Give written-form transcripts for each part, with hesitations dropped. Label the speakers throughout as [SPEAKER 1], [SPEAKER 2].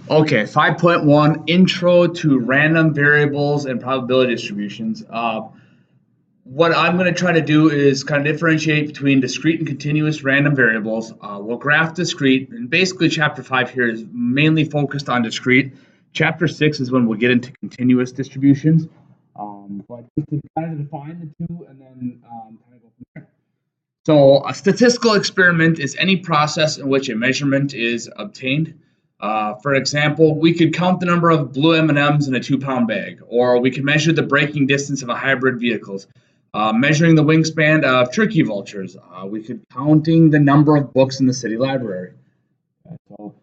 [SPEAKER 1] Okay, 5.1 Intro to Random Variables and Probability Distributions. What I'm going to try to do is kind of differentiate between discrete and continuous random variables. We'll graph discrete, and basically, chapter 5 here is mainly focused on discrete. Chapter 6 is when we'll get into continuous distributions. But just to kind of define the two and then kind of go from there. So, a statistical experiment is any process in which a measurement is obtained. For example, we could count the number of blue M&Ms in a 2-pound bag, or we could measure the braking distance of a hybrid vehicles, measuring the wingspan of turkey vultures. We could counting the number of books in the city library. Okay, so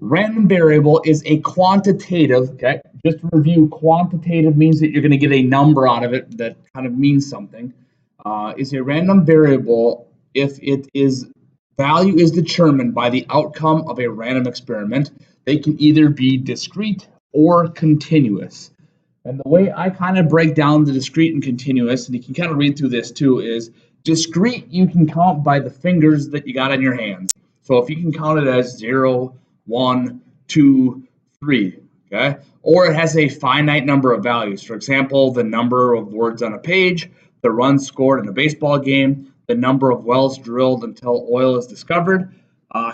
[SPEAKER 1] random variable is a quantitative. Okay, just to review, quantitative means that you're going to get a number out of it that kind of means something. Is a random variable if it is value is determined by the outcome of a random experiment. They can either be discrete or continuous. And the way I kind of break down the discrete and continuous, and you can kind of read through this too, is discrete you can count by the fingers that you got on your hands. So if you can count it as 0, 1, 2, 3, okay? Or it has a finite number of values. For example, the number of words on a page, the runs scored in a baseball game, the number of wells drilled until oil is discovered.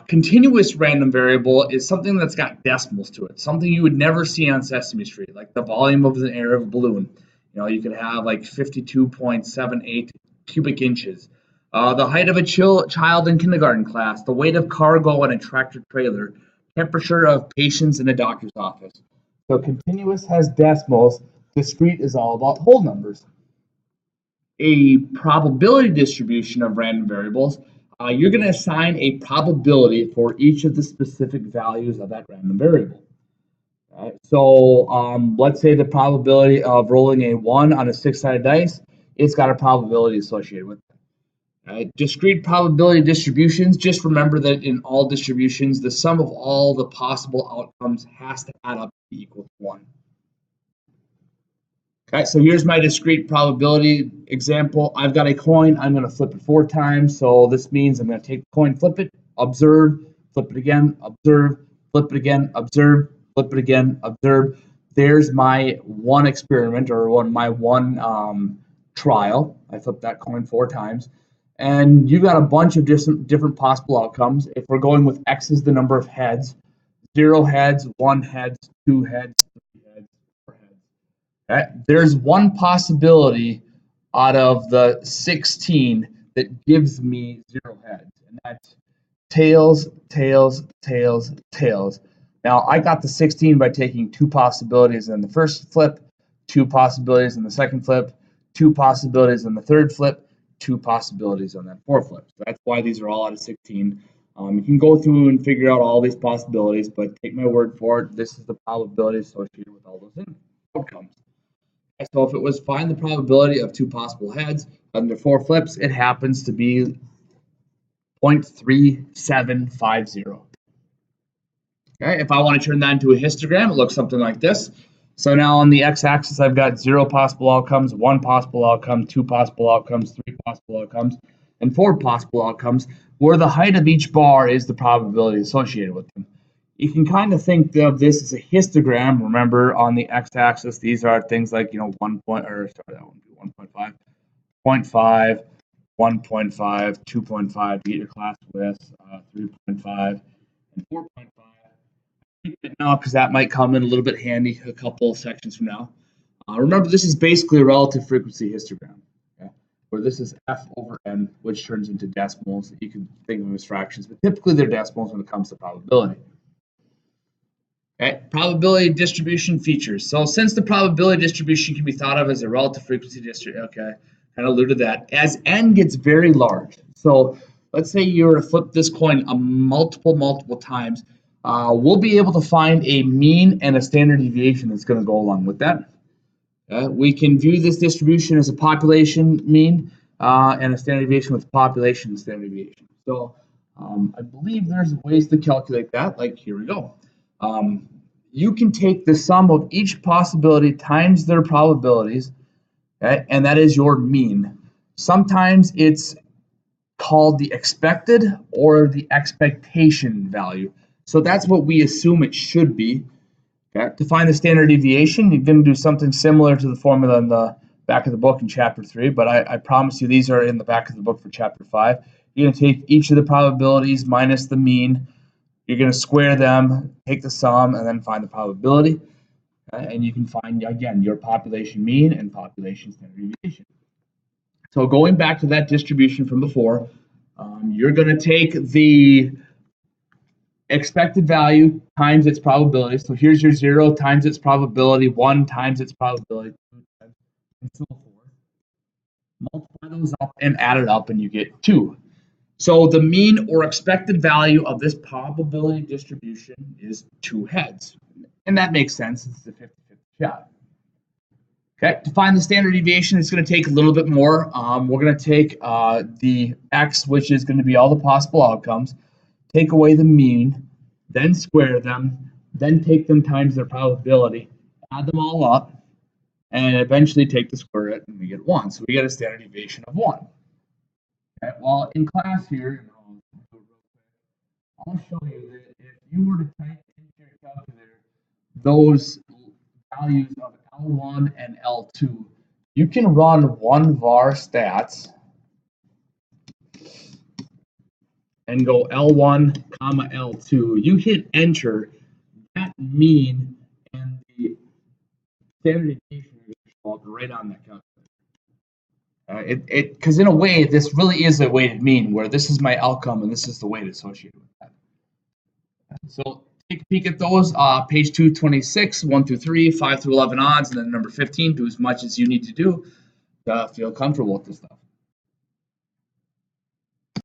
[SPEAKER 1] Continuous random variable is something that's got decimals to it, something you would never see on Sesame Street, like the volume of the air of a balloon. You could have like 52.78 cubic inches. The height of a child in kindergarten class, the weight of cargo on a tractor trailer, temperature of patients in a doctor's office. So continuous has decimals, discrete is all about whole numbers. A probability distribution of random variables, you're going to assign a probability for each of the specific values of that random variable. Right? So let's say the probability of rolling a 1 on a 6-sided dice, it's got a probability associated with it. Right? Discrete probability distributions, just remember that in all distributions, the sum of all the possible outcomes has to add up to equal to 1. Okay, so here's my discrete probability example. I've got a coin. I'm going to flip it 4 times. So this means I'm going to take the coin, flip it, observe, flip it again, observe, flip it again, observe, flip it again, observe. There's my one experiment or my one trial. I flipped that coin 4 times. And you got a bunch of different possible outcomes. If we're going with X is the number of heads, 0 heads, 1 heads, 2 heads, 3 heads, 4 heads. Okay? There's one possibility out of the 16 that gives me 0 heads, and that's tails, tails, tails, tails. Now, I got the 16 by taking 2 possibilities in the first flip, 2 possibilities in the second flip, 2 possibilities in the third flip, 2 possibilities on that 4th flip. So that's why these are all out of 16. You can go through and figure out all these possibilities, but take my word for it. This is the probability associated with all those outcomes. So if it was find the probability of 2 possible heads under 4 flips, it happens to be 0.3750. Okay, if I want to turn that into a histogram, it looks something like this. So now on the x-axis, I've got 0 possible outcomes, 1 possible outcome, 2 possible outcomes, 3 possible outcomes, and 4 possible outcomes, where the height of each bar is the probability associated with them. You can kind of think of this as a histogram. Remember, on the x-axis, these are things like 1.5, 0.5, 1.5, 2.5 to get your class widths, 3.5, and 4.5. Now, because that might come in a little bit handy a couple of sections from now. Remember, this is basically a relative frequency histogram, okay? Where this is f over n, which turns into decimals. You can think of them as fractions, but typically they're decimals when it comes to probability. Okay, probability distribution features. So since the probability distribution can be thought of as a relative frequency distribution, okay, kind of alluded to that. As n gets very large, so let's say you were to flip this coin multiple times, we'll be able to find a mean and a standard deviation that's going to go along with that. We can view this distribution as a population mean and a standard deviation with population standard deviation. So I believe there's ways to calculate that. Like here we go. You can take the sum of each possibility times their probabilities, okay, and that is your mean. Sometimes it's called the expected or the expectation value. So that's what we assume it should be. Okay. To find the standard deviation, you're going to do something similar to the formula in the back of the book in chapter 3, but I promise you these are in the back of the book for chapter 5. You're going to take each of the probabilities minus the mean. You're going to square them, take the sum, and then find the probability. Okay. And you can find, again, your population mean and population standard deviation. So going back to that distribution from before, you're going to take the expected value times its probability. So here's your 0 times its probability, 1 times its probability, 2 times, and so forth. Multiply those up and add it up, and you get 2. So the mean or expected value of this probability distribution is 2 heads. And that makes sense. It's a 50-50 shot. Okay, to find the standard deviation, it's going to take a little bit more. We're going to take the x, which is going to be all the possible outcomes, take away the mean, then square them, then take them times their probability, add them all up, and eventually take the square root, and we get 1. So we get a standard deviation of 1. Okay, well, in class here, I'll show you that if you were to type into your calculator those values of L1 and L2, you can run one var stats and go L1 comma L2. You hit enter, that mean and the standard deviation will show up right on that calculator. Because in a way, this really is a weighted mean, where this is my outcome and this is the weight associated with that. So take a peek at those. Page 226, 1 through 3, 5 through 11 odds, and then number 15, do as much as you need to do to feel comfortable with this stuff.